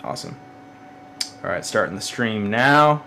Awesome. All right, starting the stream now.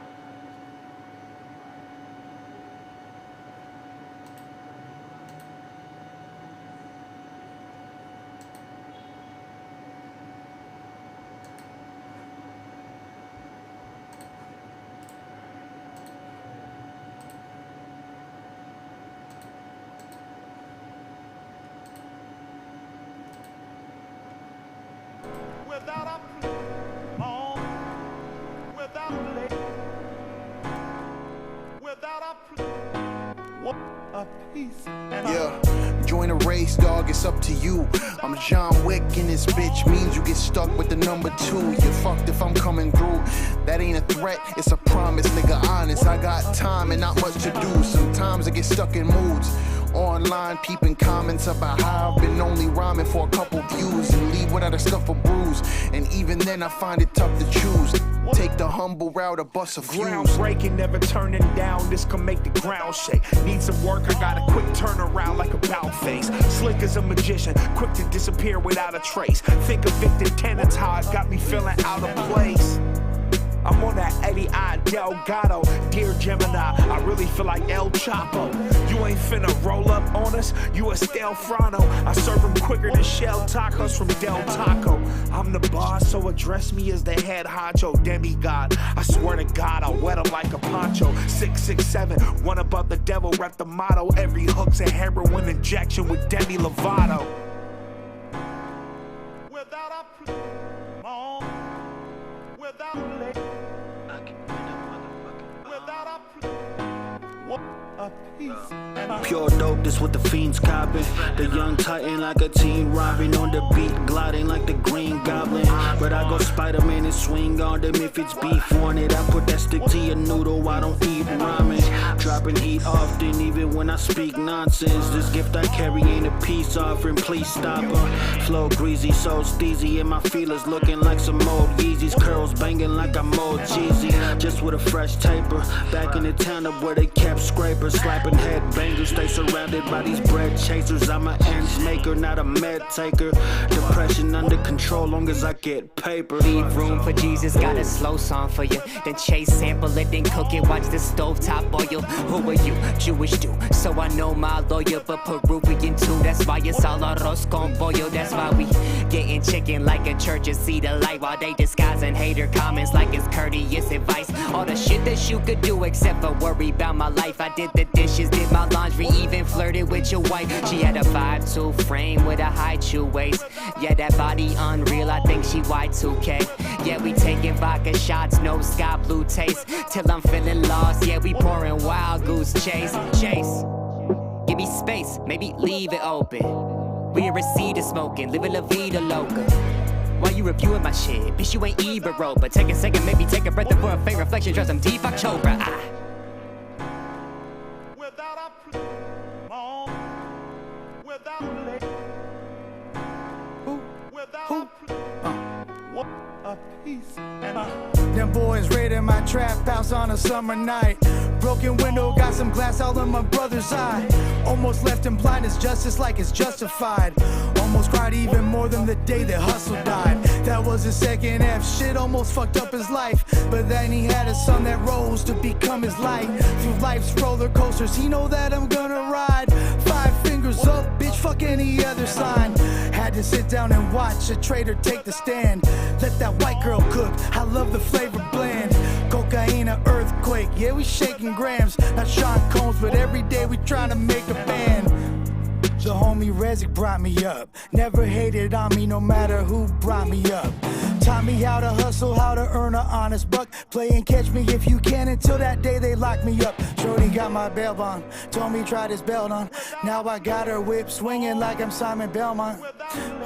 Yeah, join a race, dog, it's up to you. I'm John Wick and this bitch means you get stuck with the number 2. You're fucked if I'm coming through. That ain't a threat, it's a promise, nigga, honest. I got time and not much to do. Sometimes I get stuck in moods. Online peeping comments about how I've been only rhyming for a couple views and leave without a stuff or bruise. And even then I find it tough to choose. Take the humble route or bust a fuse. Groundbreaking, never turning down. This can make the ground shake. Need some work, I got a quick turnaround like a bout face. Slick as a magician, quick to disappear without a trace. Think evicted tenants, how it got me feeling out of place. I'm on that Eddie I Delgado. Dear Gemini, I really feel like El Chapo. You ain't finna roll up on us, you a stale Frano. I serve them quicker than shell tacos from Del Taco. I'm the boss, so address me as the head honcho demigod. I swear to God, I'll wet him like a poncho. 667, one above the devil, rep the motto. Every hook's a heroin injection with Demi Lovato. Without a without a Pure dope, this what the fiends copping. The young titan like a teen robbing. On the beat, gliding like the green goblin. But I go Spider-Man and swing on them if it's beef on it. I put that stick to your noodle, I don't eat ramen. Dropping heat often, even when I speak nonsense. This gift I carry ain't a peace offering, please stop her. Flow greasy, so steezy, and my feelers looking like some old Yeezys. Curls banging like I'm old cheesy. Just with a fresh taper. Back in the town up where they kept scrapers. Slapping head bangers, stay surrounded by these bread chasers. I'm an ends maker, not a med taker. Depression under control, long as I get paper. Leave room for Jesus, got a slow song for you. Then chase, sample it, then cook it, watch the stovetop boil. Who are you? Jewish do, so I know my lawyer, but Peruvian too. That's why it's all arroz con pollo. That's why we getting chicken like a church and see the light, while they disguising hater comments like it's courteous advice. All the shit that you could do except for worry about my life. I did the dishes, did my laundry, even flirted with your wife. She had a 5'2" frame with a high chew waist. Yeah, that body unreal, I think she Y2K. Yeah, we taking vodka shots, no sky blue taste. Till I'm feeling lost, yeah, we pouring wild goose chase. Give me space, maybe leave it open. We a receipt of smoking, living la vida loca. Why you reviewing my shit? Bitch, you ain't Ibero. But take a second, maybe take a breath for a faint reflection. Trust some Deepak Chopra. Them boys raided my trap house on a summer night. Broken window, got some glass all in my brother's eye. Almost left him blind as justice like it's justified. Almost cried even more than the day that Hustle died. That was his second F, shit almost fucked up his life. But then he had a son that rose to become his light. Through life's roller coasters, he know that I'm gonna ride. 5 fingers up, bitch, fuck any other sign. Had to sit down and watch a traitor take the stand. Let that white girl cook, I love the flavor blend. Cocaine, an earthquake, yeah, we shaking grams. Not Sean Combs, but every day we trying to make a band. The homie Rezik brought me up. Never hated on me, no matter who brought me up. Taught me how to hustle, how to earn an honest buck. Play and catch me if you can, until that day they locked me up. Shorty got my bail bond, told me try this belt on. Now I got her whip swinging like I'm Simon Belmont.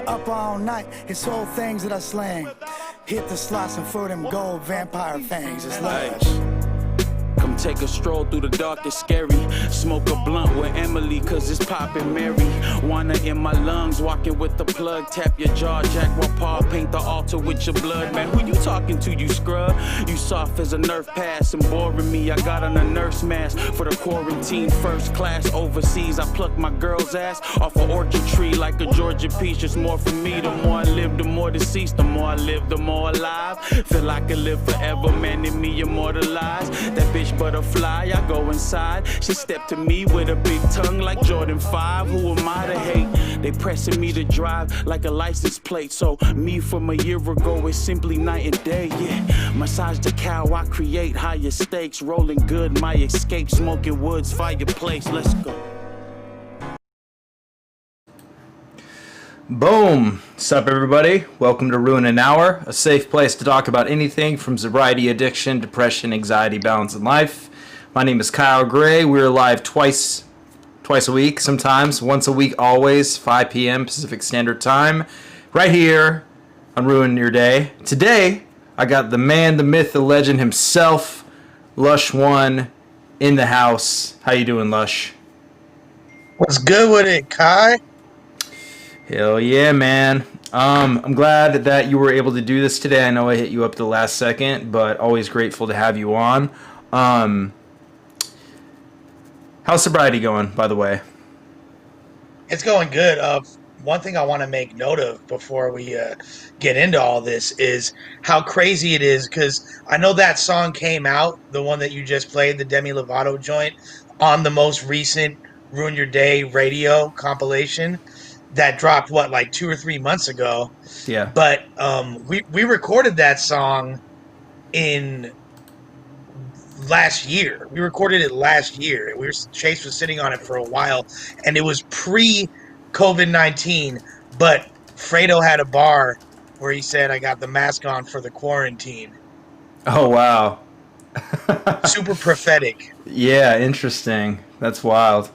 Up all night, it's whole things that I slang. Hit the slots and for them gold vampire fangs, it's lush. Come take a stroll through the dark, it's scary. Smoke a blunt with Emily, cause it's poppin' Mary. Wanna in my lungs, walking with the plug. Tap your jaw, jack while Paul paint the altar with your blood. Man, who you talking to, you scrub? You soft as a Nerf pass and boring me. I got on a nurse mask for the quarantine. First class overseas, I pluck my girl's ass off an orchard tree like a Georgia peach. It's more for me, the more I live, the more deceased. The more I live, the more alive. Feel I could live forever, man, in me immortalized. That bitch butterfly, I go inside. She stepped to me with a big tongue like Jordan 5. Who am I to hate? They pressing me to drive like a license plate. So me from a year ago is simply night and day, yeah. Massage the cow, I create higher stakes. Rolling good, my escape, smoking woods, fireplace. Let's go. Boom! Sup everybody? Welcome to Ruin an Hour, a safe place to talk about anything from sobriety, addiction, depression, anxiety, balance, and life. My name is Kyle Gray. We're live twice a week, sometimes once a week, always 5 p.m. Pacific Standard Time, right here on Ruin Your Day. Today, I got the man, the myth, the legend himself, Lush One, in the house. How you doing, Lush? What's good with it, Kai? Hell yeah, man. I'm glad that you were able to do this today. I know I hit you up the last second, but always grateful to have you on. How's sobriety going, by the way? It's going good. One thing I want to make note of before we get into all this is how crazy it is, because I know that song came out, the one that you just played, the Demi Lovato joint, on the most recent Ruin Your Day radio compilation that dropped, like 2 or 3 months ago. Yeah. But we recorded that song in last year. We recorded it last year. Chase was sitting on it for a while, and it was pre-COVID-19, but Fredo had a bar where he said, "I got the mask on for the quarantine." Oh, wow. Super prophetic. Yeah, interesting. That's wild.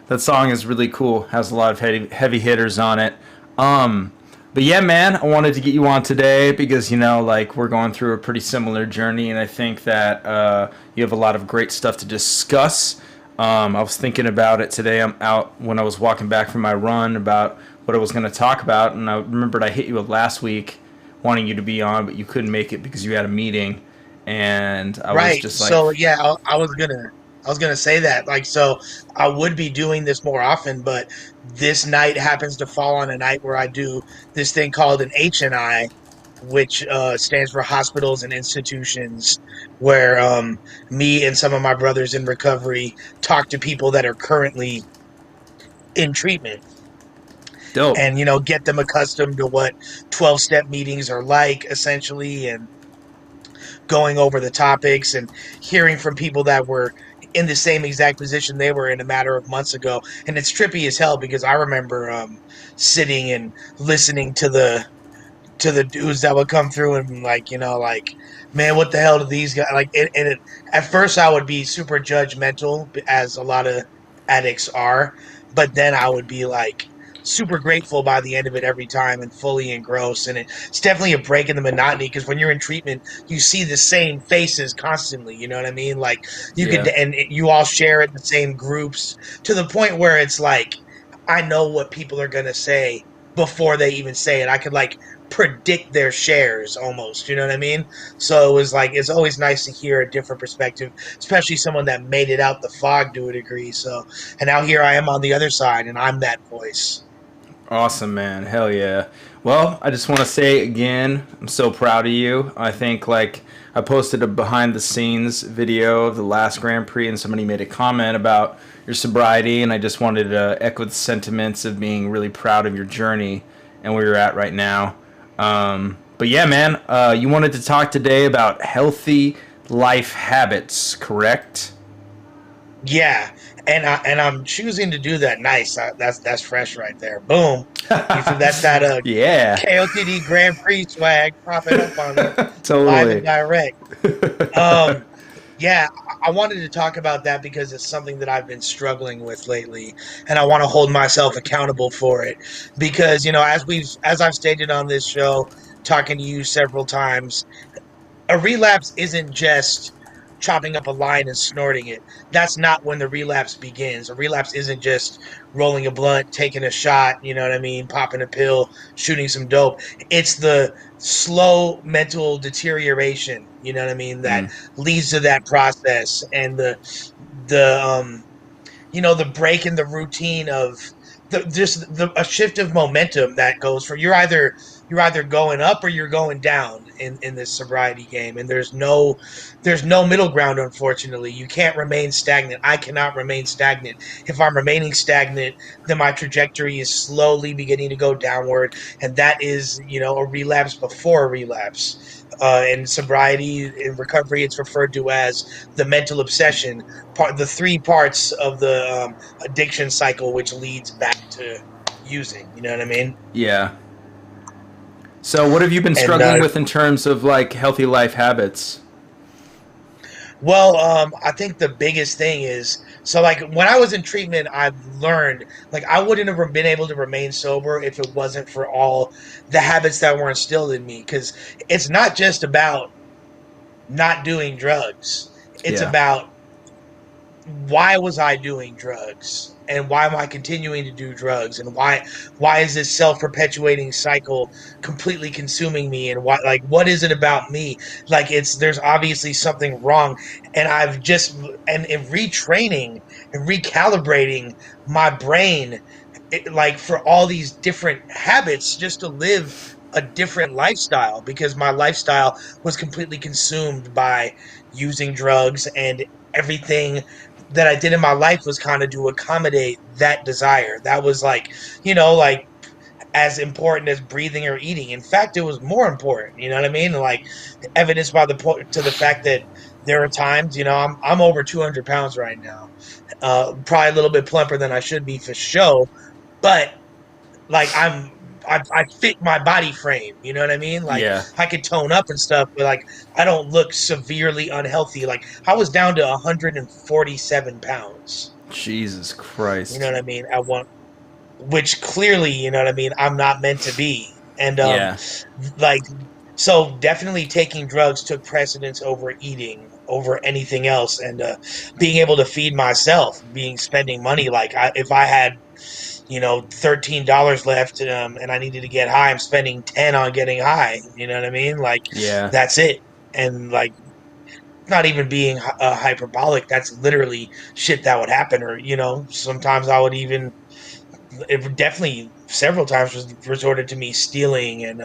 That song is really cool. Has a lot of heavy hitters on it. But yeah, man, I wanted to get you on today because, we're going through a pretty similar journey, and I think that you have a lot of great stuff to discuss. I was thinking about it today. I'm out when I was walking back from my run about what I was going to talk about, and I remembered I hit you up last week wanting you to be on, but you couldn't make it because you had a meeting, and I was just like... So, yeah, I was gonna say that, so I would be doing this more often, but this night happens to fall on a night where I do this thing called an HNI, which stands for hospitals and institutions, where me and some of my brothers in recovery talk to people that are currently in treatment. Dope. And, get them accustomed to what 12-step meetings are like, essentially, and going over the topics and hearing from people that were in the same exact position they were in a matter of months ago. And it's trippy as hell because I remember sitting and listening to the dudes that would come through and man, what the hell do these guys at first I would be super judgmental, as a lot of addicts are, but then I would be super grateful by the end of it every time and fully engrossed. And it's definitely a break in the monotony, because when you're in treatment, you see the same faces constantly. You know what I mean? And you all share it in the same groups, to the point where it's I know what people are going to say before they even say it. I could predict their shares almost, you know what I mean? So it was it's always nice to hear a different perspective, especially someone that made it out the fog to a degree. So, and now here I am on the other side, and I'm that voice. Awesome, man. Hell yeah. Well, I just want to say again, I'm so proud of you. I think I posted a behind the scenes video of the last Grand Prix, and somebody made a comment about your sobriety, and I just wanted to echo the sentiments of being really proud of your journey and where you're at right now. But yeah, man, you wanted to talk today about healthy life habits, correct? Yeah. And I'm choosing to do that. Nice. That's fresh right there. Boom. That's that yeah. KOTD Grand Prix swag popping up on it. Totally. Live and direct. Yeah, I wanted to talk about that because it's something that I've been struggling with lately, and I want to hold myself accountable for it. Because, as I've stated on this show, talking to you several times, a relapse isn't just chopping up a line and snorting it. That's not when the relapse begins. A relapse isn't just rolling a blunt, taking a shot, you know what I mean, popping a pill, shooting some dope. It's the slow mental deterioration, you know what I mean, that leads to that process, and the break in the routine of a shift of momentum that goes from you're either going up or you're going down. in this sobriety game, and there's no middle ground. Unfortunately, you can't remain stagnant. I cannot remain stagnant. If I'm remaining stagnant, then my trajectory is slowly beginning to go downward, and that is, a relapse before a relapse. In sobriety, in recovery, it's referred to as the mental obsession part, the three parts of the addiction cycle, which leads back to using. You know what I mean? Yeah. So, what have you been And struggling with in terms of like healthy life habits? well, I think the biggest thing is, so like when I was in treatment, I've learned like I wouldn't have been able to remain sober if it wasn't for all the habits that were instilled in me. Because it's not just about not doing drugs; it's Yeah. about why was I doing drugs, and why am I continuing to do drugs, and why is this self-perpetuating cycle completely consuming me, and what is it about me? Like, there's obviously something wrong, and I've just and in retraining and recalibrating my brain, like for all these different habits, just to live a different lifestyle, because my lifestyle was completely consumed by using drugs, and everything that I did in my life was kind of to accommodate that desire. That was like, like as important as breathing or eating. In fact, it was more important. You know what I mean? Like, evidenced by the fact that there are times, I'm over 200 pounds right now, probably a little bit plumper than I should be for show, but like I fit my body frame. You know what I mean? Like, Yeah. I could tone up and stuff, but like I don't look severely unhealthy. Like, I was down to 147 pounds. Jesus You know Christ. what I mean? At one, which clearly, you know what I mean, I'm not meant to be. And Yeah. like, so definitely taking drugs took precedence over eating, over anything else, and being able to feed myself, being spending money. Like, if I had, $13 left, and I needed to get high, I'm spending 10 on getting high. You know what I mean? Like, Yeah. that's it. And like, not even being hyperbolic, that's literally shit that would happen. Or, sometimes I would even, it definitely several times was resorted to me stealing and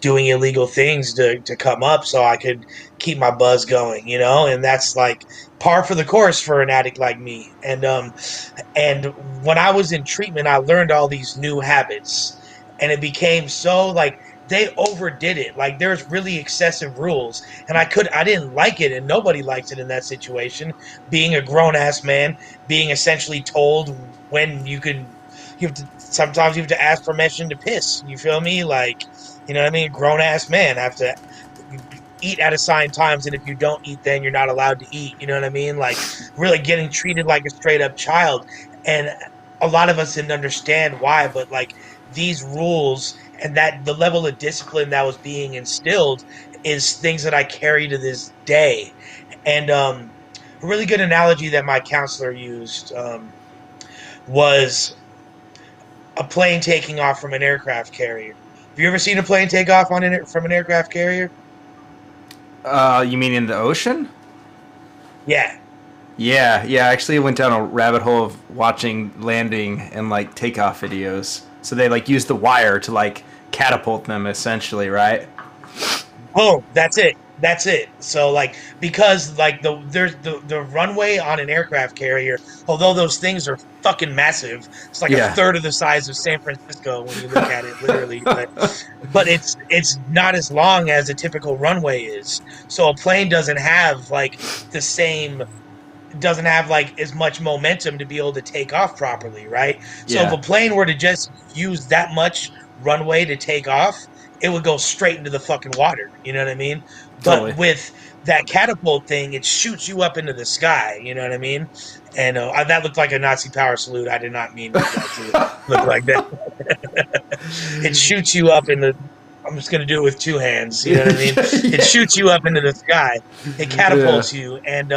doing illegal things to come up so I could keep my buzz going, and that's like par for the course for an addict like me. And when I was in treatment, I learned all these new habits, and it became so like they overdid it. Like, there's really excessive rules, and I didn't like it, and nobody liked it in that situation. Being a grown ass man, being essentially told when you have to sometimes you have to ask permission to piss. You feel me? Like, you know what I mean? Grown ass man have to eat at assigned times, and if you don't eat, then you're not allowed to eat. You know what I mean? Like, really getting treated like a straight up child. And a lot of us didn't understand why, but like these rules and that the level of discipline that was being instilled is things that I carry to this day. And a really good analogy that my counselor used was a plane taking off from an aircraft carrier. Have you ever seen a plane take off from an aircraft carrier? You mean in the ocean? Yeah. Yeah, yeah. Actually, I went down a rabbit hole of watching landing and like takeoff videos. So they like use the wire to like catapult them, essentially, right? Boom. That's it. That's it. So like, because like there's the runway on an aircraft carrier, although those things are fucking massive, it's like a Yeah, third of the size of San Francisco when you look at it literally. But it's not as long as a typical runway is. So a plane the same doesn't have like as much momentum to be able to take off properly, right? So if yeah, a plane were to just use that much runway to take off, it would go straight into the fucking water. You know what I mean? totally. But with that catapult thing, it shoots you up into the sky. You know what I mean? And that looked like a Nazi power salute. I did not mean that to look like that. It shoots you up in the. I'm just gonna do it with two hands. You know what I mean? It shoots you up into the sky. It Yeah, catapults you, and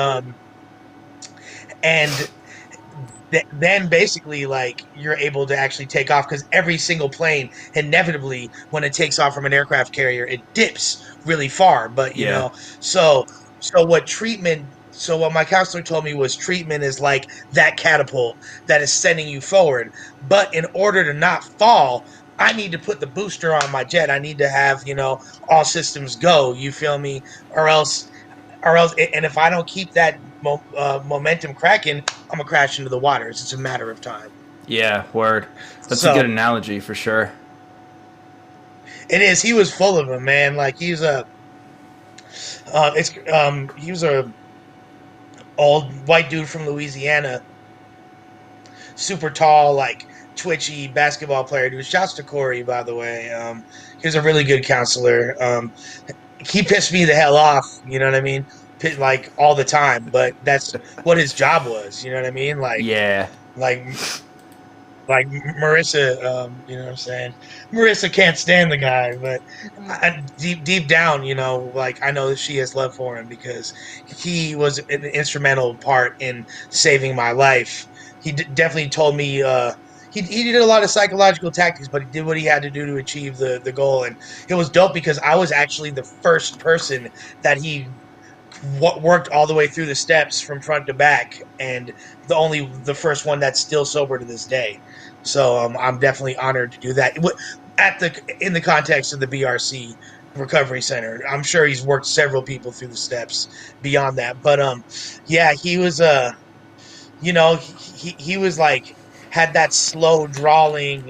then basically like you're able to actually take off, because every single plane inevitably when it takes off from an aircraft carrier it dips really far, but yeah, so so what my counselor told me was treatment is like that catapult that is sending you forward, but in order to not fall, I need to put the booster on my jet. I need to have, all systems go. You feel me? Or else, and if I don't keep that momentum cracking, I'm gonna crash into the water. It's just a matter of time. Yeah, word. That's a good So analogy for sure. it is. He was full of them, man. Like he was a old white dude from Louisiana, super tall, like twitchy basketball player. Dude, shouts to Corey, by the way. He was a really good counselor. He pissed me the hell off. You know what I mean? Like all the time, but that's what his job was. You know what I mean? Yeah. Like like Marissa, you know what I'm saying? Marissa can't stand the guy, but deep down, like I know that she has love for him because he was an instrumental part in saving my life. He definitely told me he did a lot of psychological tactics, but he did what he had to do to achieve the goal, and it was dope because I was actually the first person that he worked all the way through the steps from front to back, and the first one that's still sober to this day. So I'm definitely honored to do that in the context of the BRC Recovery Center. I'm sure he's worked several people through the steps beyond that, but yeah, he was he was like had that slow drawling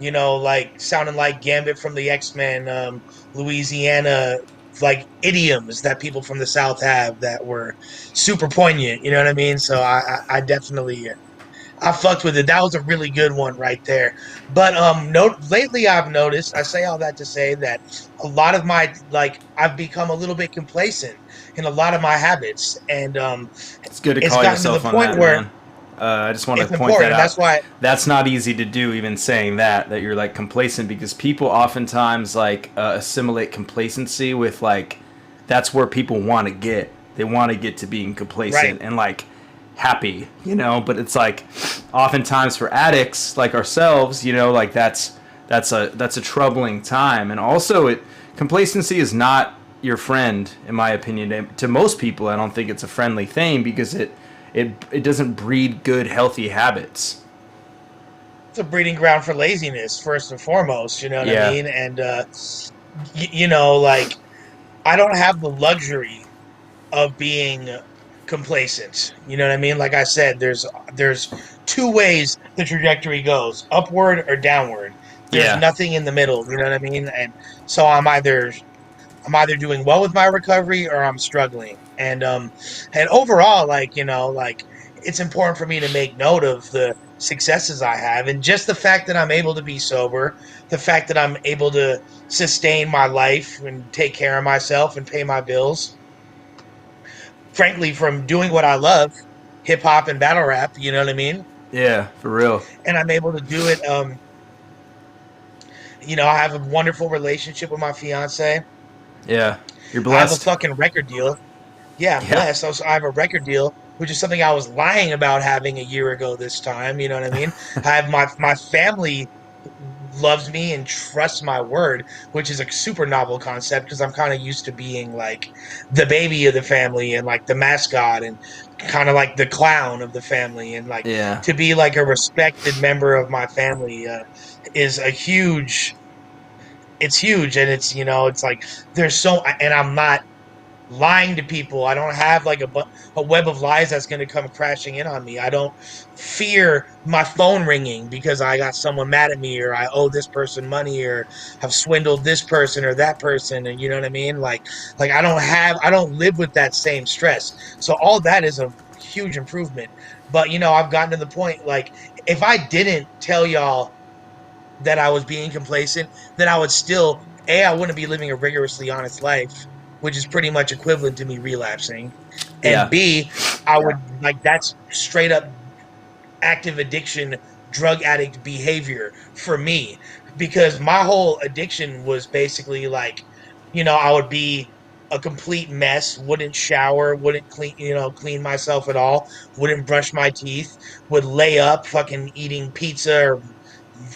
like sounding like Gambit from the X-Men, Louisiana, like idioms that people from the South have that were super poignant. You know what I mean? So I definitely I fucked with it. That was a really good one right there. But lately I've noticed. I say all that to say that a lot of my I've become a little bit complacent in a lot of my habits, and It's good to it's call gotten to the yourself on point that, where man. I just want to it's point that important. out. That's why. That's not easy to do, even saying that you're like complacent, because people oftentimes like assimilate complacency with like that's where people want to get. They want to get to being Right. complacent and like happy, But it's like oftentimes for addicts like ourselves, like that's a troubling time, and also complacency is not your friend, in my opinion. To most people, I don't think it's a friendly thing because it doesn't breed good, healthy habits. It's a breeding ground for laziness, first and foremost. You know what I Yeah, mean? And like I don't have the luxury of being complacent. You know what I mean? Like I said, there's two ways the trajectory goes: upward or downward. There's yeah, nothing in the middle. You know what I mean? And so I'm either doing well with my recovery or I'm struggling. And overall, like it's important for me to make note of the successes I have, and just the fact that I'm able to be sober, the fact that I'm able to sustain my life and take care of myself and pay my bills, frankly, from doing what I love, hip hop and battle rap, you know what I mean? yeah, for real. And I'm able to do it. I have a wonderful relationship with my fiance. Yeah, you're I have a blessed. fucking record deal. Yeah, I'm Yeah, blessed. I have a record deal, which is something I was lying about having a year ago this time. You know what I mean? I have my family loves me and trusts my word, which is a super novel concept because I'm kind of used to being like the baby of the family and like the mascot and kind of like the clown of the family, and like yeah, to be like a respected member of my family is a huge. It's huge, and it's like there's and I'm not lying to people. I don't have like a web of lies that's going to come crashing in on me. I don't fear my phone ringing because I got someone mad at me, or I owe this person money, or have swindled this person or that person, and you know what I mean? Like I don't live with that same stress. So all that is a huge improvement. But I've gotten to the point, like, if I didn't tell y'all that I was being complacent, then I would still I wouldn't be living a rigorously honest life, which is pretty much equivalent to me relapsing. And yeah, B, I would like that's straight up active addiction, drug addict behavior for me, because my whole addiction was basically like, I would be a complete mess, wouldn't shower, wouldn't clean myself at all, wouldn't brush my teeth, would lay up fucking eating pizza or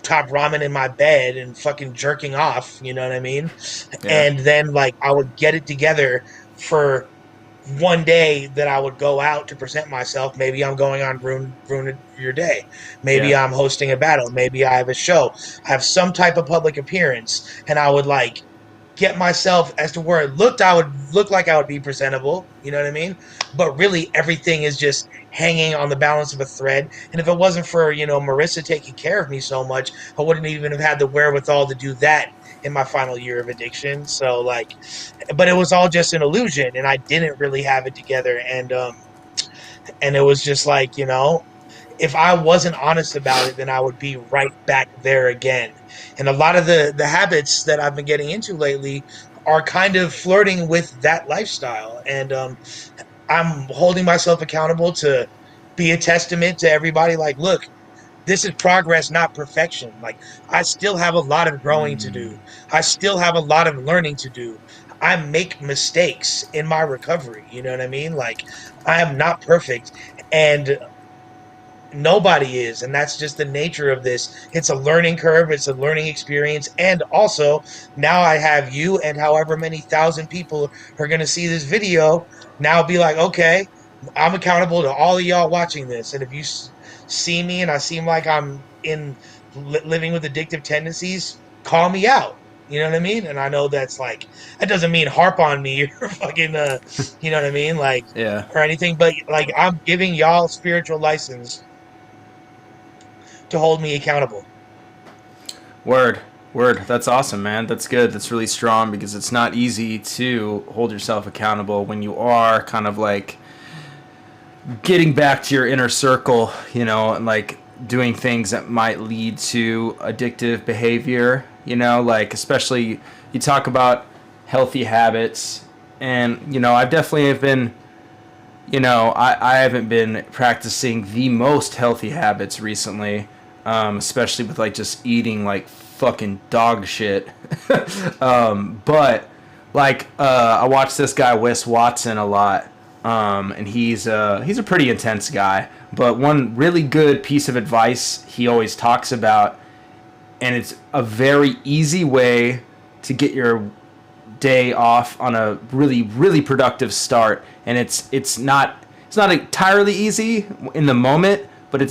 top ramen in my bed and fucking jerking off, you know what I mean? yeah, And then like I would get it together for one day that I would go out to present myself. Maybe I'm going on ruin your day. Maybe Yeah. I'm hosting a battle. Maybe I have a show. I have some type of public appearance, and I would like get myself as to where it looked. I would look like I would be presentable. You know what I mean? But really, everything is just hanging on the balance of a thread. And if it wasn't for Marissa taking care of me so much, I wouldn't even have had the wherewithal to do that in my final year of addiction. So like, but it was all just an illusion, and I didn't really have it together. And it was just like, if I wasn't honest about it, then I would be right back there again. And a lot of the habits that I've been getting into lately are kind of flirting with that lifestyle. And I'm holding myself accountable to be a testament to everybody. Like, look, this is progress, not perfection. Like, I still have a lot of growing to do. I still have a lot of learning to do. I make mistakes in my recovery. You know what I mean? Like, I am not perfect. And nobody is, and that's just the nature of this. It's a learning curve, it's a learning experience. And also, now I have you and however many thousand people are going to see this video now be like, okay, I'm accountable to all of y'all watching this. And if you see me and I seem like I'm in living with addictive tendencies, call me out. You know what I mean? And I know that's like, that doesn't mean harp on me or fucking you know what I mean, like, Yeah. or anything, but like, I'm giving y'all spiritual license to hold me accountable. Word. Word. That's awesome, man. That's good. That's really strong because it's not easy to hold yourself accountable when you are kind of like getting back to your inner circle, and like doing things that might lead to addictive behavior, like especially you talk about healthy habits. And, I've definitely have been, I haven't been practicing the most healthy habits recently, especially with like just eating like fucking dog shit. But like I watch this guy Wes Watson a lot, and he's a pretty intense guy. But one really good piece of advice he always talks about, and it's a very easy way to get your day off on a really, really productive start. And it's not entirely easy in the moment, but it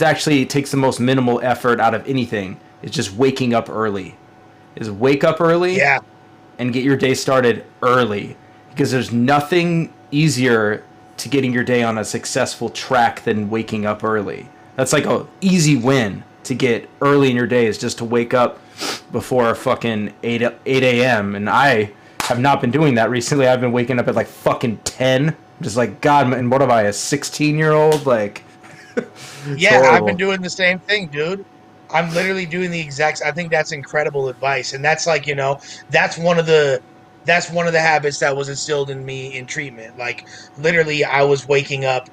takes the most minimal effort out of anything. It's just waking up early. Wake up early, Yeah. and get your day started early, because there's nothing easier to getting your day on a successful track than waking up early. That's like a easy win to get early in your day, is just to wake up before fucking 8 a.m. And I have not been doing that recently. I've been waking up at like fucking 10. Just like, God, and what am I, a 16-year-old? Like, Yeah, I've horrible. been doing the same thing, dude. I'm literally doing the exact. I think that's incredible advice, and that's like, that's one of the habits that was instilled in me in treatment. Like, literally, I was waking up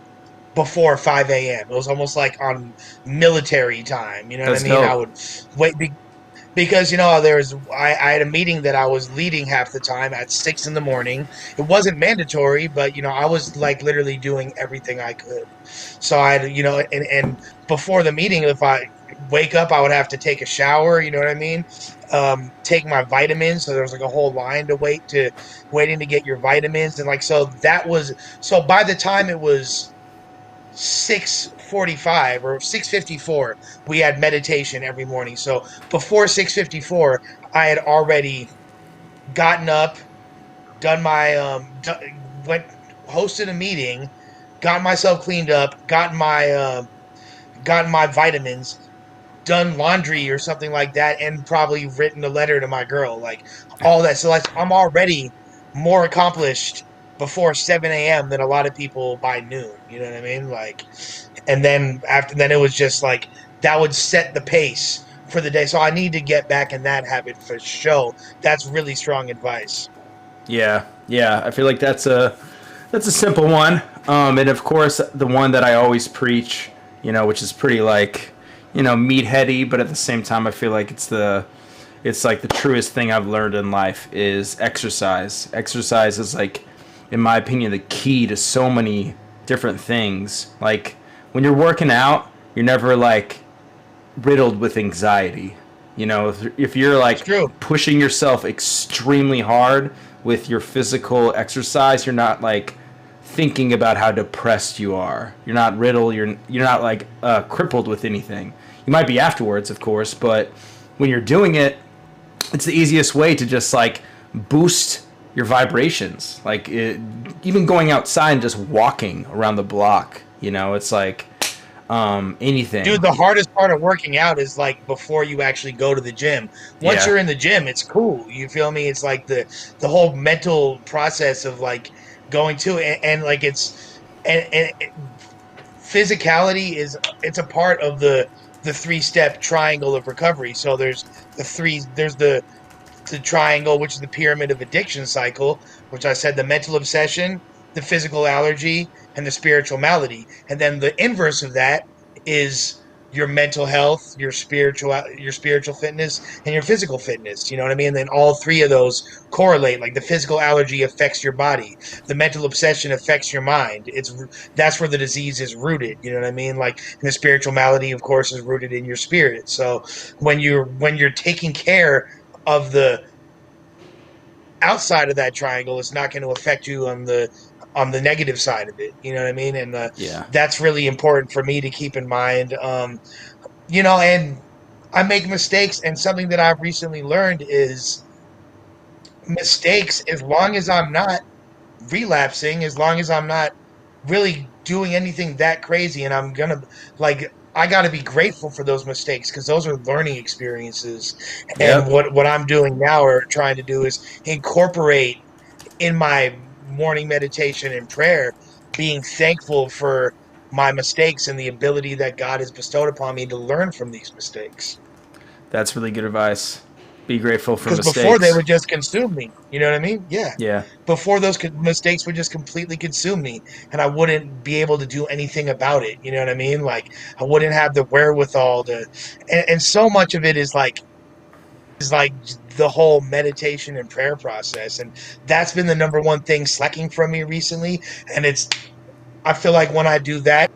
before 5 a.m. It was almost like on military time. You know what That's I mean? I dope. would wait because I had a meeting that I was leading half the time at 6 in the morning. It wasn't mandatory, but I was like literally doing everything I could. So I had, and before the meeting, if I wake up, I would have to take a shower. You know what I mean? Take my vitamins. So there was like a whole line to waiting to get your vitamins, and like so by the time it was 6:45 or 6:54, we had meditation every morning. So before 6:54, I had already gotten up, done my went hosted a meeting, got myself cleaned up, gotten my vitamins, done laundry or something like that, and probably written a letter to my girl, like all that. So like, I'm already more accomplished before 7 a.m. than a lot of people by noon. You know what I mean? Like, and then then it was just like, that would set the pace for the day. So I need to get back in that habit for sure. That's really strong advice. Yeah, yeah. I feel like that's a simple one. And of course, the one that I always preach, which is pretty like, meatheady, but at the same time, I feel like it's like the truest thing I've learned in life is exercise. Exercise is like, in my opinion, the key to so many different things. Like, when you're working out, you're never like riddled with anxiety. If you're It's like true. pushing yourself extremely hard with your physical exercise, you're not like thinking about how depressed you are. You're not riddled. You're not like crippled with anything. You might be afterwards, of course, but when you're doing it, it's the easiest way to just like boost your vibrations. Like even going outside and just walking around the block, you know, it's like anything. Dude, the hardest part of working out is like before you actually go to the gym. Once you're in the gym, it's cool. You feel me? It's like the whole mental process of like going to it, and like and physicality it's a part of the 3-step triangle of recovery. So there's the triangle, which is the pyramid of addiction cycle, which I said the mental obsession, the physical allergy, and the spiritual malady. And then the inverse of that is your mental health, your spiritual fitness, and your physical fitness. You know what I mean? And then all three of those correlate. Like the physical allergy affects your body, the mental obsession affects your mind. That's where the disease is rooted. You know what I mean? Like, and the spiritual malady, of course, is rooted in your spirit. So when you're taking care of the outside of that triangle, it's not going to affect you on the negative side of it. You know what I mean? And that's really important for me to keep in mind. You know, and I make mistakes, and something that I've recently learned is mistakes, as long as I'm not relapsing, as long as I'm not really doing anything that crazy, and I'm gonna like, I got to be grateful for those mistakes, because those are learning experiences. And what I'm doing now, or trying to do, is incorporate in my morning meditation and prayer being thankful for my mistakes and the ability that God has bestowed upon me to learn from these mistakes. That's really good advice. Be grateful for mistakes. Because before they would just consume me. You know what I mean? Yeah. Yeah. Before those mistakes would just completely consume me, and I wouldn't be able to do anything about it. You know what I mean? Like, I wouldn't have the wherewithal to, and so much of it is like the whole meditation and prayer process. And that's been the number one thing slacking from me recently. And I feel like when I do that,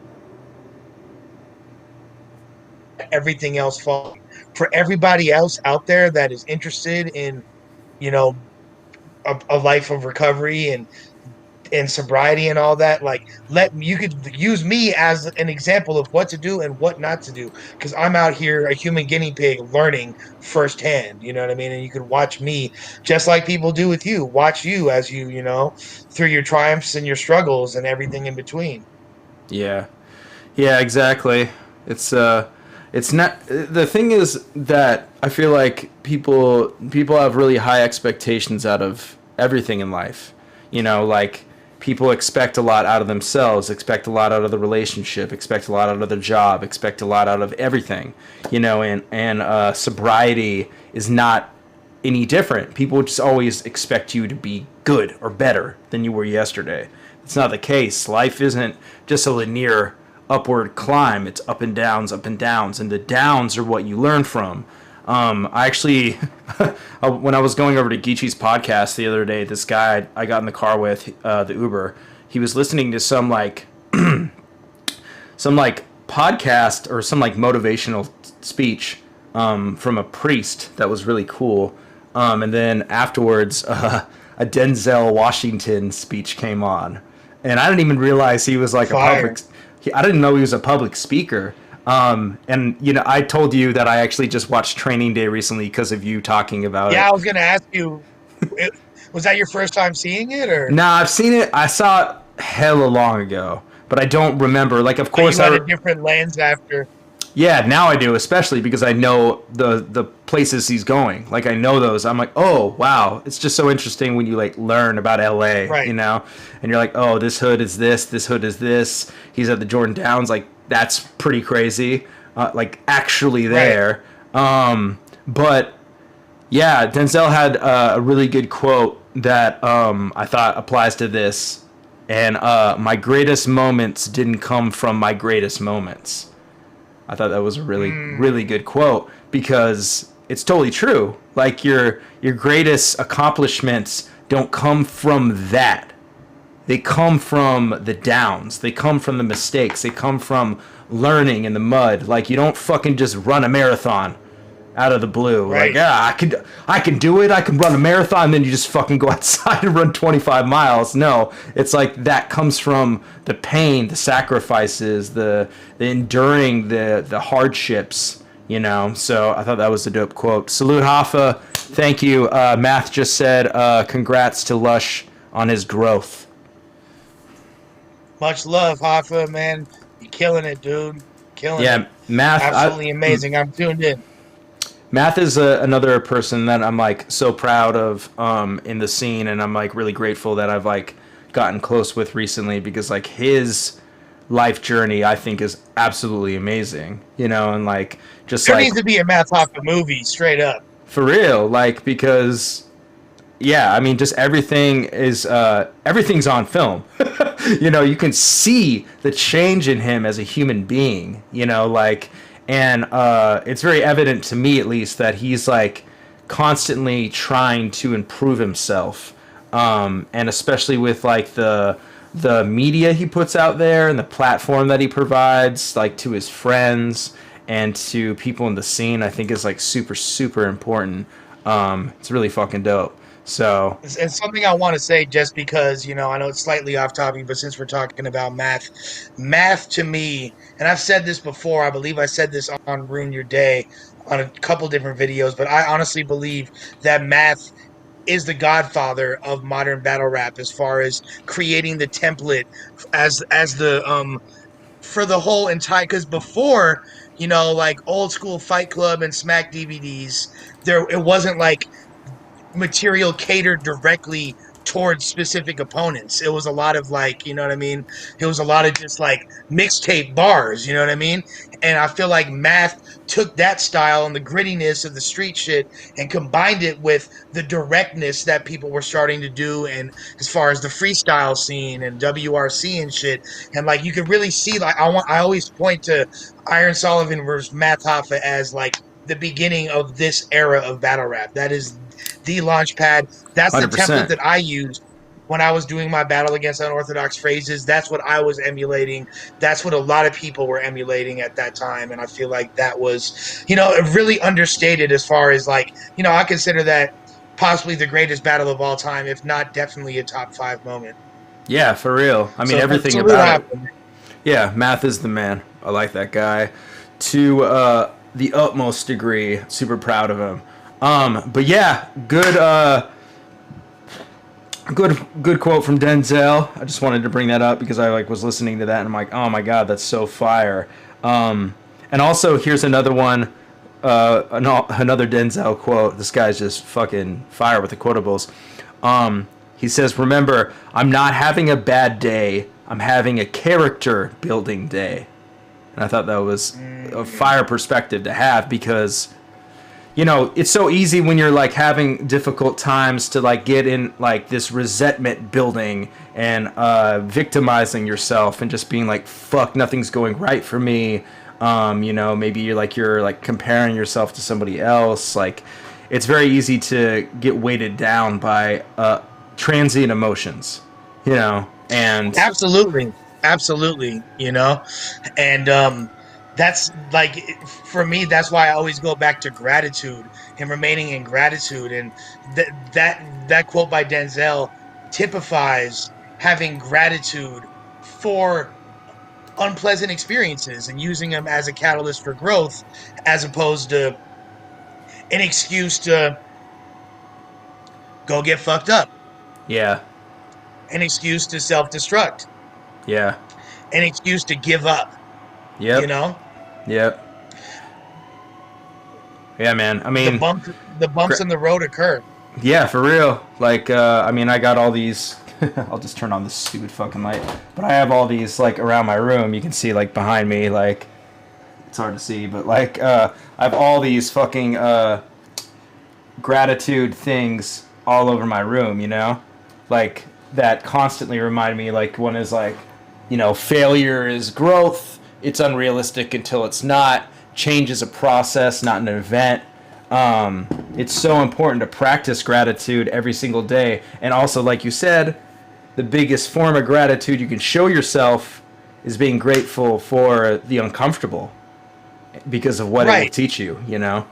everything else falls. For everybody else out there that is interested in, you know, a life of recovery and sobriety and all that, like, you could use me as an example of what to do and what not to do, because I'm out here a human guinea pig learning firsthand. You know what I mean? And you could watch me, just like people do with you, watch you as you know, through your triumphs and your struggles and everything in between. Yeah exactly. It's not, the thing is that I feel like people have really high expectations out of everything in life. You know, like, people expect a lot out of themselves, expect a lot out of the relationship, expect a lot out of their job, expect a lot out of everything. You know, and sobriety is not any different. People just always expect you to be good or better than you were yesterday. It's not the case. Life isn't just a linear upward climb. It's up and downs, and the downs are what you learn from. I actually, when I was going over to Geechee's podcast the other day, this guy I got in the car with, the Uber, he was listening to some like podcast or some like motivational speech from a priest that was really cool. And then afterwards, a Denzel Washington speech came on, and I didn't even realize he was like I didn't know he was a public speaker. And, you know, I told you that I actually just watched Training Day recently because of you talking about it. Yeah, I was going to ask you, was that your first time seeing it? Or? Nah, I've seen it. I saw it hella long ago, but I don't remember. Like, of course, you had a different lens after. Yeah, now I do, especially because I know the places he's going. Like, I know those. I'm like, oh, wow. It's just so interesting when you, like, learn about L.A., right. You know? And you're like, oh, this hood is this hood is this. He's at the Jordan Downs. Like, that's pretty crazy. Like, actually there. Right. But, yeah, Denzel had a really good quote that I thought applies to this. And my greatest moments didn't come from my greatest moments. I thought that was a really, really good quote, because it's totally true. Like, your greatest accomplishments don't come from that. They come from the downs. They come from the mistakes. They come from learning in the mud. Like, you don't fucking just run a marathon out of the blue. Right. Like, I can do it. I can run a marathon. And then you just fucking go outside and run 25 miles. No, it's like that comes from the pain, the sacrifices, the enduring the hardships, you know. So I thought that was a dope quote. Salute Hoffa. Thank you. Math just said, congrats to Lush on his growth. Much love, Hoffa, man. You're killing it, dude. Killing it. Yeah, Math. Absolutely amazing. I'm tuned in. Math is another person that I'm like so proud of in the scene, and I'm like really grateful that I've like gotten close with recently, because like his life journey I think is absolutely amazing, you know, and like just There like needs to be a Matt Hoffa movie, straight up. for real, like, because yeah, I mean, just everything is everything's on film. You know, you can see the change in him as a human being, you know, like, and it's very evident to me, at least, that he's like constantly trying to improve himself, and especially with like the media he puts out there and the platform that he provides, like, to his friends and to people in the scene, I think is like super, super important. It's really fucking dope. So And something I want to say, just because, you know, I know it's slightly off topic, but since we're talking about math to me, and I've said this before, I believe I said this on Ruin Your Day on a couple different videos, but I honestly believe that math is the godfather of modern battle rap, as far as creating the template as the for the whole entire, because before, you know, like old school Fight Club and Smack DVDs, it wasn't like material catered directly towards specific opponents. It was a lot of like, you know what I mean? It was a lot of just like mixtape bars, you know what I mean? And I feel like Math took that style and the grittiness of the street shit and combined it with the directness that people were starting to do, and as far as the freestyle scene and WRC and shit. And like you could really see, like, I always point to Iron Sullivan versus Math Hoffa as like the beginning of this era of battle rap. That is the launch pad. That's 100%. the template that I used when I was doing my battle against unorthodox phrases. That's what I was emulating. That's what a lot of people were emulating at that time. And I feel like that was, you know, really understated, as far as like, you know, I consider that possibly the greatest battle of all time, if not definitely a top 5 moment. yeah, for real. I mean, So, everything salute about it. Hoffa. Yeah, Math is the man. I like that guy to the utmost degree. Super proud of him. But yeah, good quote from Denzel. I just wanted to bring that up because I like was listening to that and I'm like, oh my god, that's so fire. And also here's another one, another Denzel quote. This guy's just fucking fire with the quotables. He says, "Remember, I'm not having a bad day. I'm having a character building day." And I thought that was a fire perspective to have, because you know, it's so easy when you're like having difficult times to like get in like this resentment building and victimizing yourself and just being like, fuck, nothing's going right for me. You know, maybe you're like comparing yourself to somebody else. Like, it's very easy to get weighted down by transient emotions, you know, and Absolutely, you know, and that's like, for me, that's why I always go back to gratitude and remaining in gratitude. And that quote by Denzel typifies having gratitude for unpleasant experiences and using them as a catalyst for growth, as opposed to an excuse to go get fucked up, yeah, an excuse to self-destruct, yeah, an excuse to give up. yep, You know, yep, yeah, man. I mean, the bumps in the road occur. yeah, for real. Like, I mean, I got all these. I'll just turn on this stupid fucking light. But I have all these like around my room. You can see like behind me, like it's hard to see, but like I have all these fucking gratitude things all over my room. You know, like that constantly remind me. Like one is like, you know, failure is growth. It's unrealistic until it's not. Change is a process, not an event. It's so important to practice gratitude every single day. And also, like you said, the biggest form of gratitude you can show yourself is being grateful for the uncomfortable, because of what it will Right. teach you, you know?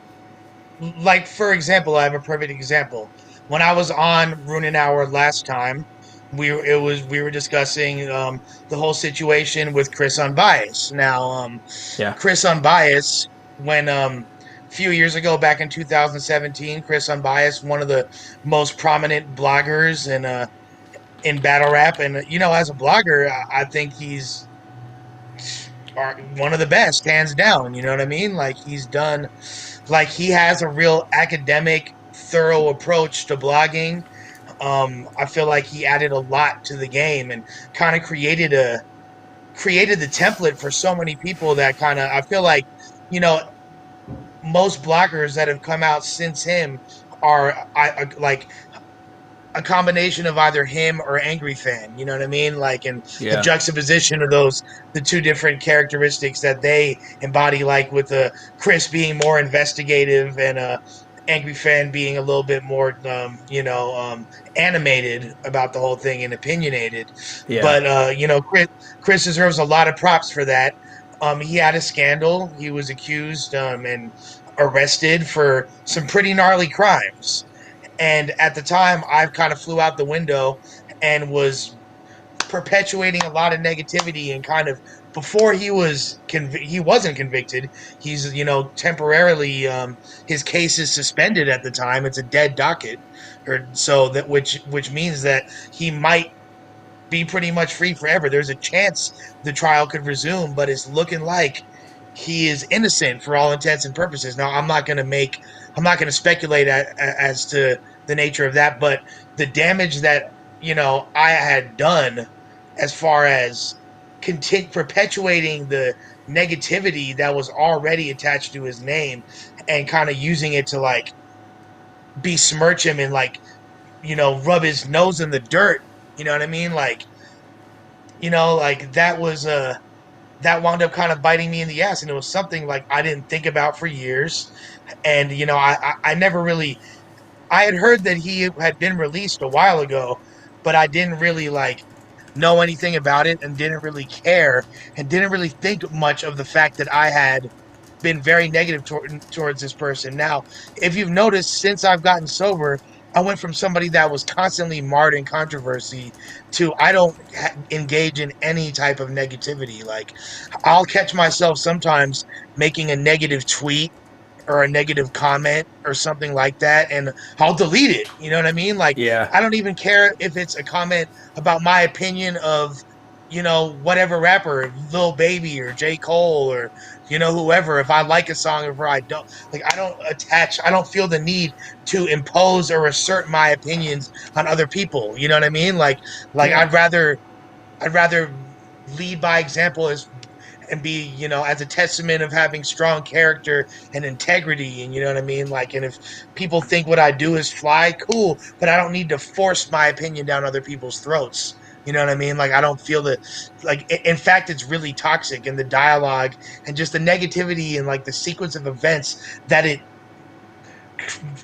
like for example, I have a perfect example. When I was on Runin Hour last time, we were discussing the whole situation with Chris Unbiased. Now, Yeah. Chris Unbiased, when a few years ago, back in 2017, Chris Unbiased, one of the most prominent bloggers in battle rap, and as a blogger, I think he's one of the best, hands down. You know what I mean? Like he's done, like he has a real academic, thorough approach to blogging. I feel like he added a lot to the game and kind of created the template for so many people that kind of I feel like you know most bloggers that have come out since him are like a combination of either him or Angry Fan. You know what I mean? Like, and the Yeah. juxtaposition of the two different characteristics that they embody, like with the Chris being more investigative and Angry Fan being a little bit more, animated about the whole thing and opinionated. Yeah. But Chris deserves a lot of props for that. He had a scandal. He was accused and arrested for some pretty gnarly crimes, and at the time, I kind of flew out the window and was perpetuating a lot of negativity and kind of before he wasn't convicted. He's temporarily his case is suspended at the time. It's a dead docket, or so that which means that he might be pretty much free forever. There's a chance the trial could resume, but it's looking like he is innocent for all intents and purposes. Now, I'm not going to speculate as to the nature of that, but the damage that I had done as far as perpetuating the negativity that was already attached to his name and kind of using it to like besmirch him and like rub his nose in the dirt. You know what I mean? Like that was that wound up kind of biting me in the ass, and it was something like I didn't think about for years. And I never really, I had heard that he had been released a while ago, but I didn't really like know anything about it and didn't really care and didn't really think much of the fact that I had been very negative towards this person. Now, if you've noticed, since I've gotten sober, I went from somebody that was constantly marred in controversy to I don't engage in any type of negativity. Like, I'll catch myself sometimes making a negative tweet or a negative comment or something like that, and I'll delete it. You know what I mean? Like, Yeah. I don't even care if it's a comment about my opinion of, whatever rapper, Lil Baby or J. Cole or, whoever. If I like a song or I don't, like, I don't feel the need to impose or assert my opinions on other people. You know what I mean? Like Yeah. I'd rather lead by example and be as a testament of having strong character and integrity, and you know what I mean, like, and if people think what I do is fly, cool, but I don't need to force my opinion down other people's throats. You know what I mean? Like, I don't feel that, like, in fact, it's really toxic, and the dialogue and just the negativity and like the sequence of events that it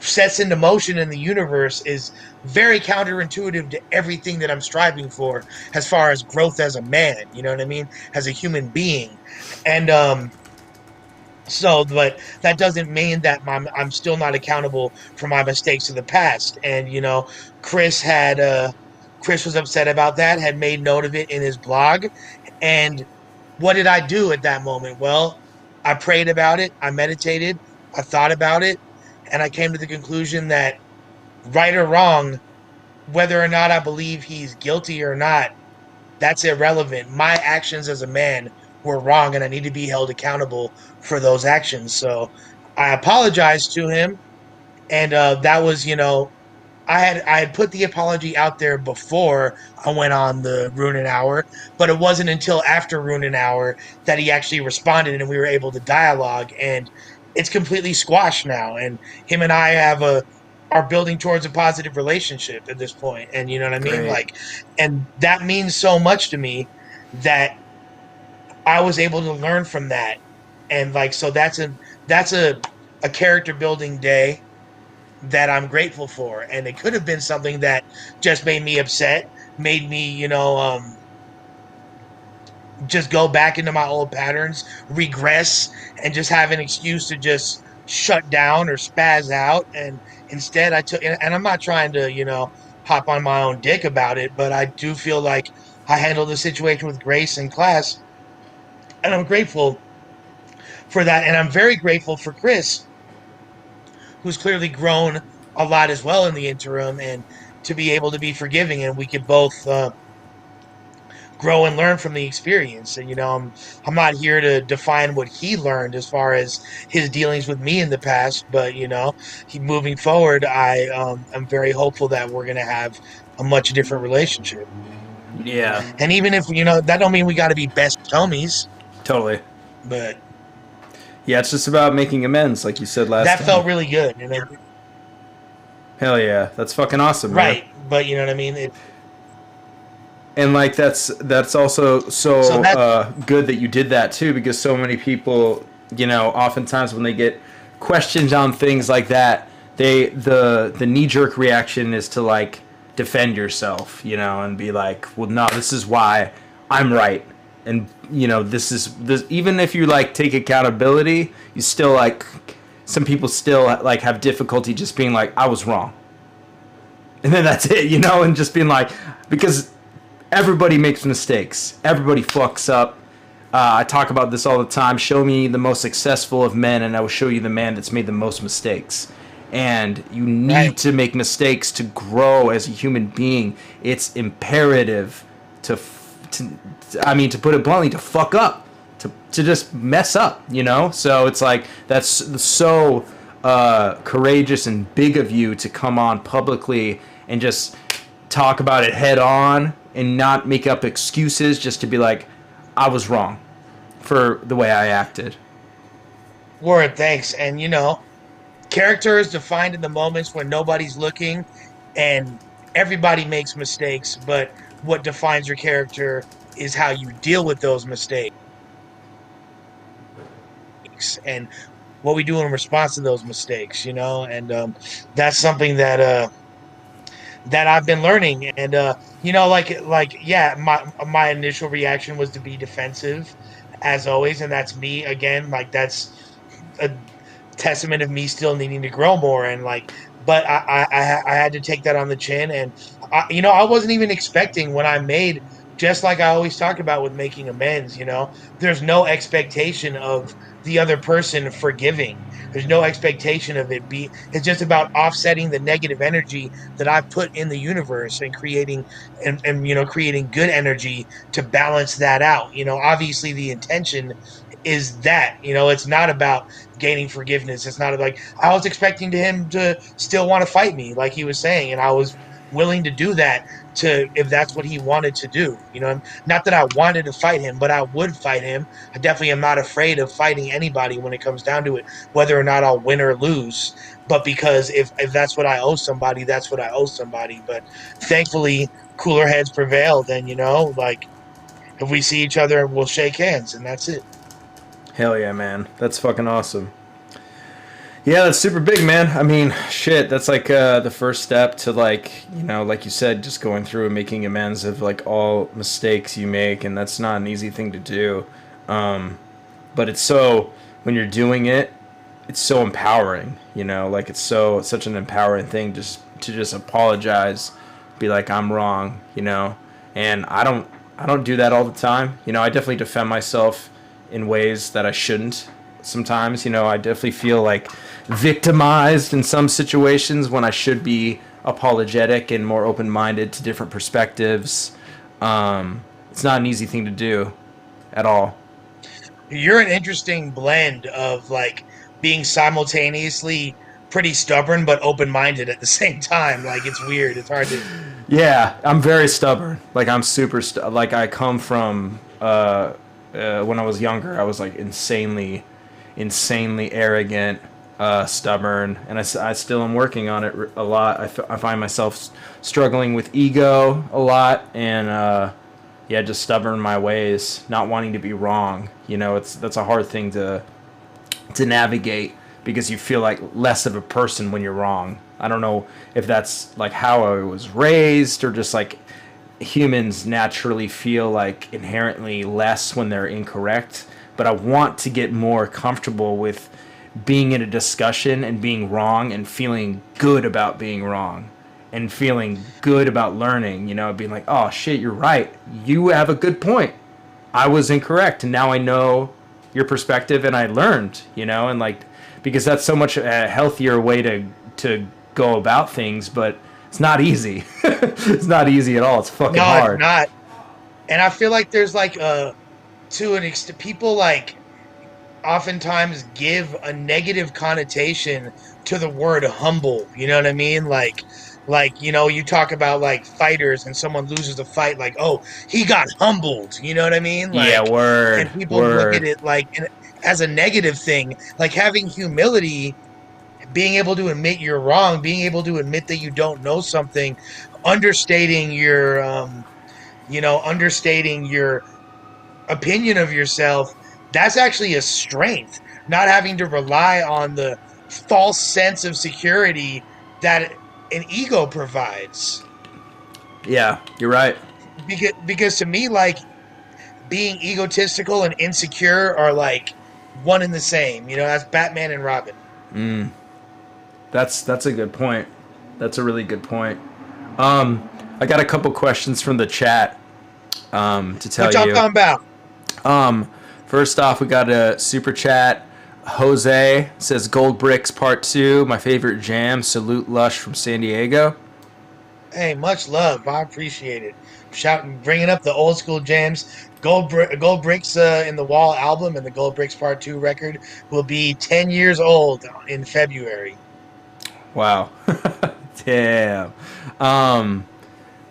sets into motion in the universe is very counterintuitive to everything that I'm striving for as far as growth as a man, you know what I mean? As a human being. And but that doesn't mean that I'm still not accountable for my mistakes of the past. And Chris had Chris was upset about that, had made note of it in his blog. And what did I do at that moment? Well, I prayed about it, I meditated, I thought about it, and I came to the conclusion that right or wrong, whether or not I believe he's guilty or not, that's irrelevant. My actions as a man were wrong, and I need to be held accountable for those actions. So I apologized to him, and that was, I had put the apology out there before I went on the Runin Hour, but it wasn't until after Runin Hour that he actually responded and we were able to dialogue, and it's completely squashed now. And him and I are building towards a positive relationship at this point. And you know what I mean? Great. Like, and that means so much to me that I was able to learn from that. And like, so that's a character building day that I'm grateful for. And it could have been something that just made me upset, made me, just go back into my old patterns, regress, and just have an excuse to just shut down or spaz out, and instead I took, and I'm not trying to, hop on my own dick about it, but I do feel like I handled the situation with grace and class, and I'm grateful for that, and I'm very grateful for Chris, who's clearly grown a lot as well in the interim, and to be able to be forgiving, and we could both grow and learn from the experience. And I'm not here to define what he learned as far as his dealings with me in the past, but moving forward, I'm very hopeful that we're gonna have a much different relationship. Yeah, And even if that don't mean we got to be best homies, totally. but Yeah, it's just about making amends, like you said last that time. felt really good. And Hell yeah, that's fucking awesome, right, man. but you know what I mean. And like that's also So good that you did that too, because so many people, oftentimes when they get questions on things like that, the knee jerk reaction is to like defend yourself, and be like, well, no, this is why I'm right, and this even if you like take accountability, you still like some people still like have difficulty just being like, I was wrong, and then that's it, and just being like, because everybody makes mistakes. Everybody fucks up. I talk about this all the time. Show me the most successful of men, and I will show you the man that's made the most mistakes. And you need to make mistakes to grow as a human being. It's imperative to put it bluntly, to fuck up, to just mess up, So it's like, that's so courageous and big of you to come on publicly and just talk about it head on and not make up excuses, just to be like, I was wrong for the way I acted. Word, thanks. And character is defined in the moments when nobody's looking, and everybody makes mistakes, but what defines your character is how you deal with those mistakes and what we do in response to those mistakes, and that's something that I've been learning. And yeah, my initial reaction was to be defensive, as always, and that's me again. Like, that's a testament of me still needing to grow more, and but I had to take that on the chin. And I wasn't even expecting when I made, just like I always talk about with making amends, there's no expectation of the other person forgiving. There's no expectation of it's just about offsetting the negative energy that I've put in the universe, and creating creating good energy to balance that out. Obviously the intention is that, it's not about gaining forgiveness. It's not like, I was expecting him to still want to fight me, like he was saying, and I was willing to do that, if that's what he wanted to do. Not that I wanted to fight him, but I would fight him. I definitely am not afraid of fighting anybody when it comes down to it, whether or not I'll win or lose. But because if that's what I owe somebody, that's what I owe somebody. But thankfully, cooler heads prevailed, and if we see each other, we'll shake hands, and that's it. Hell yeah, man. That's fucking awesome. Yeah, that's super big, man. I mean, shit, that's like the first step to like you said, just going through and making amends of like all mistakes you make, and that's not an easy thing to do. But it's when you're doing it, it's so empowering, like it's such an empowering thing just to apologize, be like, I'm wrong, and I don't do that all the time. I definitely defend myself in ways that I shouldn't. Sometimes, I definitely feel like victimized in some situations when I should be apologetic and more open-minded to different perspectives. It's not an easy thing to do at all. You're an interesting blend of being simultaneously pretty stubborn but open-minded at the same time. Like, it's weird. It's hard to. Yeah, I'm very stubborn. Like, I'm super like, I come from when I was younger, I was like insanely arrogant, stubborn, and I still am working on it a lot. I find myself struggling with ego a lot, and just stubborn in my ways, not wanting to be wrong. That's a hard thing to navigate, because you feel like less of a person when you're wrong. I don't know if that's like how I was raised, or just like humans naturally feel like inherently less when they're incorrect. But I want to get more comfortable with being in a discussion and being wrong and feeling good about being wrong and feeling good about learning, you know, being like, oh shit, you're right. You have a good point. I was incorrect. And now I know your perspective and I learned, you know, and like, because that's so much a healthier way to go about things, but it's not easy. It's not easy at all. It's fucking No, it's hard. not. And I feel like there's like to an extent, people like oftentimes give a negative connotation to the word humble. You know what I mean? Like you know, you talk about like fighters and someone loses a fight, like, oh, he got humbled. You know what I mean? Yeah, Like, and word, people look at word. it like as a negative thing. Like having humility, being able to admit you're wrong, being able to admit that you don't know something, understating your understating your opinion of yourself, that's actually a strength. Not having to rely on the false sense of security that an ego provides. Yeah, you're right. Because to me, like being egotistical and insecure are like one and the same. You know, that's Batman and Robin. That's a good point. That's a really good point. I got a couple questions from the chat to tell What y'all you. talking about? First off, we got a super chat. Jose says Gold Bricks Part 2, my favorite jam. Salute Lush from San Diego. Hey, much love. I appreciate it. Shouting, bringing up the old school jams. Gold Bricks in the Wall album and the Gold Bricks Part 2 record will be 10 years old in February. Wow. Damn.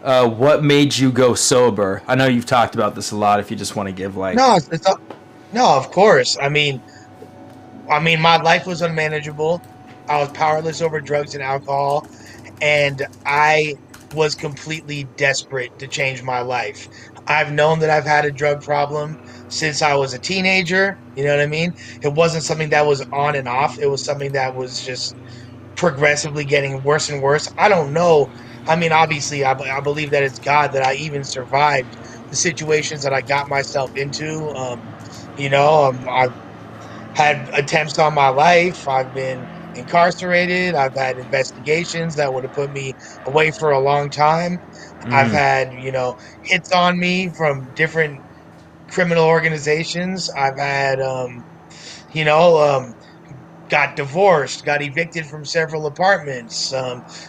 What made you go sober? I know you've talked about this a lot. If you just want to give like, No, no, of course. I mean, my life was unmanageable. I was powerless over drugs and alcohol, and I was completely desperate to change my life. I've known that I've had a drug problem since I was a teenager. You know what I mean? It wasn't something that was on and off. It was something that was just progressively getting worse and worse. I don't know. I mean, obviously, I believe that it's God that I even survived the situations that I got myself into. I've had attempts on my life. I've been incarcerated. I've had investigations that would have put me away for a long time. I've had, hits on me from different criminal organizations. I've had, you know, got divorced, got evicted from several apartments,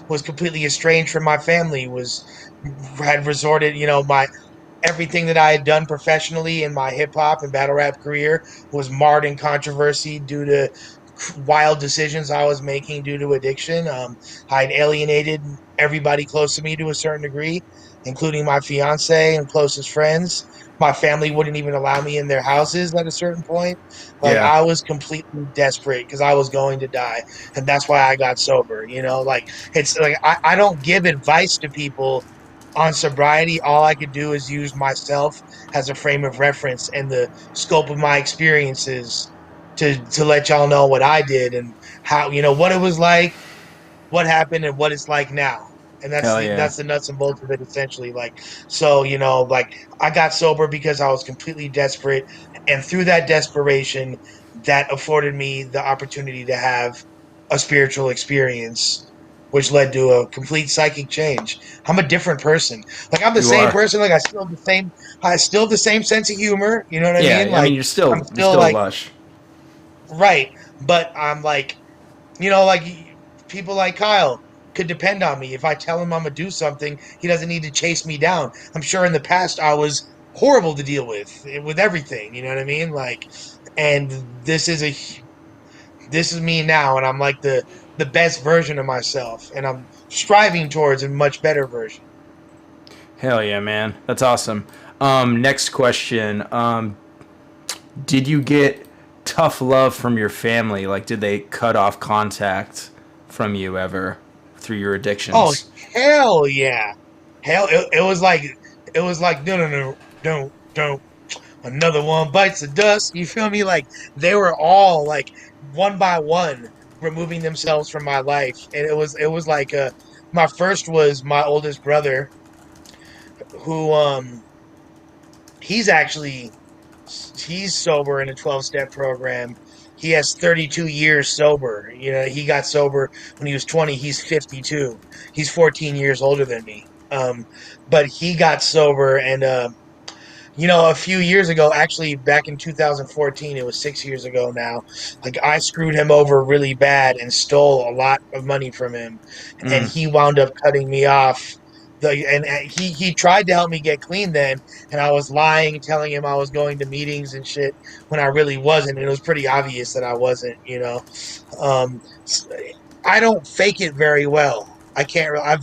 was completely estranged from my family, had resorted, my everything that I had done professionally in my hip hop and battle rap career was marred in controversy due to wild decisions I was making due to addiction. I'd alienated everybody close to me to a certain degree, including my fiance and closest friends. My family wouldn't even allow me in their houses at a certain point. Like yeah, I was completely desperate because I was going to die, and that's why I got sober. Like it's like I don't give advice to people on sobriety. All I could do is use myself as a frame of reference and the scope of my experiences to let y'all know what I did and how what it was like, what happened, and what it's like now. And that's hell the yeah, that's the nuts and bolts of it essentially. Like so, like I got sober because I was completely desperate, and through that desperation, that afforded me the opportunity to have a spiritual experience, which led to a complete psychic change. I'm a different person. Like I'm the you same are. person. Like I still have the same sense of humor. You know what I mean? Yeah, I mean Like I'm you're still still like Lush. right, but I'm like like people like Kyle could depend on me. If I tell him I'm gonna do something, he doesn't need to chase me down. I'm sure in the past I was horrible to deal with everything. You know what I mean? Like, and this is me now, and I'm like the best version of myself, and I'm striving towards a much better version. Hell yeah, man. That's awesome. Next question. Did you get tough love from your family? Like, did they cut off contact from you ever through your Oh addictions? hell yeah, hell it was like no no no don't another one bites the dust. You feel me? Like they were all like one by one removing themselves from my life, and it was like my first was my oldest brother, who he's actually he's sober in a 12-step program. he has 32 years sober. You know, he got sober when he was 20. He's 52. He's 14 years older than me. But he got sober, and you know, a few years ago, actually back in 2014, it was 6 years ago now, like I screwed him over really bad and stole a lot of money from him, and Mm. he wound up cutting me off. He tried to help me get clean then, and I was lying, telling him I was going to meetings and shit when I really wasn't, and it was pretty obvious that I wasn't, you know. Um, I don't fake it very well. I can't. I've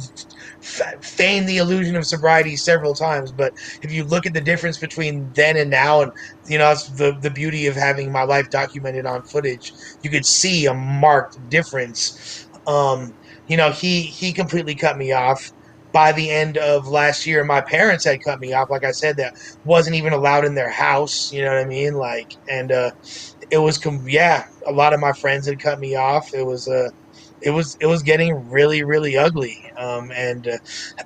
feigned the illusion of sobriety several times, but if you look at the difference between then and now, and you know, it's the beauty of having my life documented on footage, you could see a marked difference. You know, he completely cut me off. By the end of last year, my parents had cut me off. Like I said, that wasn't even allowed in their house. You know what I mean? Like, and it was yeah, a lot of my friends had cut me off. It was getting really really ugly, and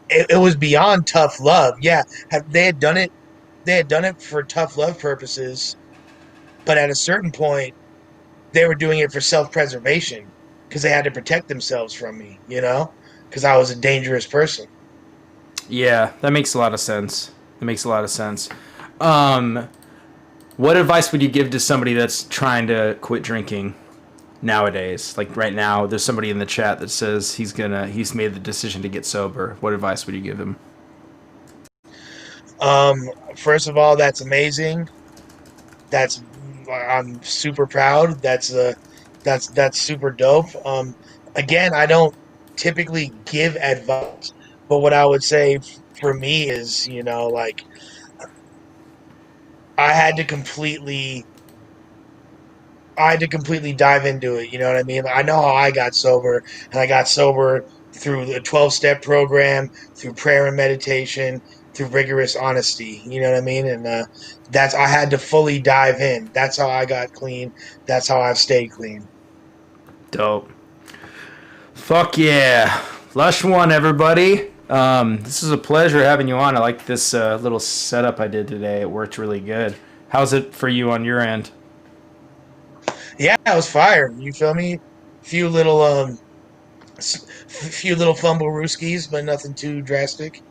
it was beyond tough love. Yeah, they had done it for tough love purposes, but at a certain point they were doing it for self-preservation because they had to protect themselves from me, you know, because I was a dangerous person. Yeah, that makes a lot of sense. That makes a lot of sense. Um, what advice would you give to somebody that's trying to quit drinking nowadays? Like right now, there's somebody in the chat that says he's made the decision to get sober. What advice would you give him? um First of all, that's amazing. That's I'm super proud. That's super dope. Again, I don't typically give advice, but what I would say for me is, you know, like I had to completely I had to completely dive into it. You know what I mean? I know how I got sober, and I got sober through the 12-step program, through prayer and meditation, through rigorous honesty. You know what I mean? And that's I had to fully dive in. That's how I got clean. That's how I've stayed clean. Dope. Fuck yeah. Lush one, everybody. This is a pleasure having you on. I like this little setup I did today. It worked really good. How's it for you on your end? Yeah, it was fire. You feel me? Few little few little fumble rooskies, but nothing too drastic.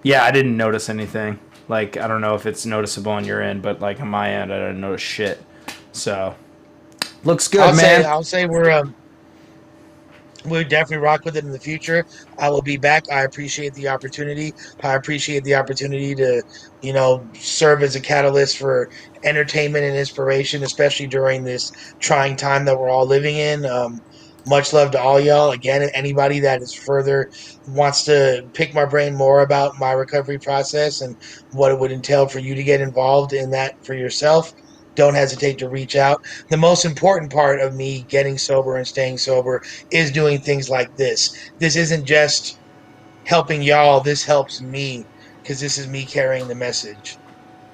Yeah, I didn't notice anything. Like, I don't know if it's noticeable on your end, but like on my end, I didn't notice shit. So, looks good, man. I'll say we'll definitely rock with it in the future. I will be back. I appreciate the opportunity. I appreciate the opportunity to, you know, serve as a catalyst for entertainment and inspiration, especially during this trying time that we're all living in. Much love to all y'all. Again, anybody that is further wants to pick my brain more about my recovery process and what it would entail for you to get involved in that for yourself, don't hesitate to reach out. The most important part of me getting sober and staying sober is doing things like this. This isn't just helping y'all, this helps me because this is me carrying the message.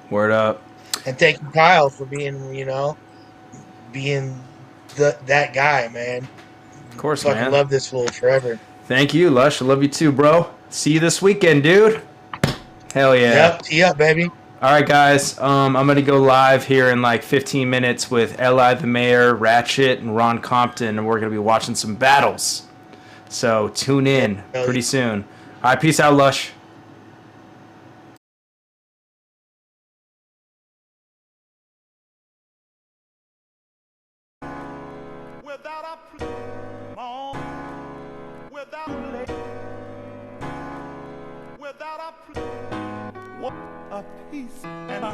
Word up. And thank you, Kyle, for being, you know, being that guy, man. Of course, Fucking man. love this fool forever. Thank you, Lush. I love you too, bro. See you this weekend, dude. Hell yeah. Yep, tee up, baby. All right, guys. I'm gonna go live here in like 15 minutes with Eli the Mayor, Ratchet, and Ron Compton, and we're gonna be watching some battles. So tune in pretty soon. All right, peace out, Lush. Without a without a piece and a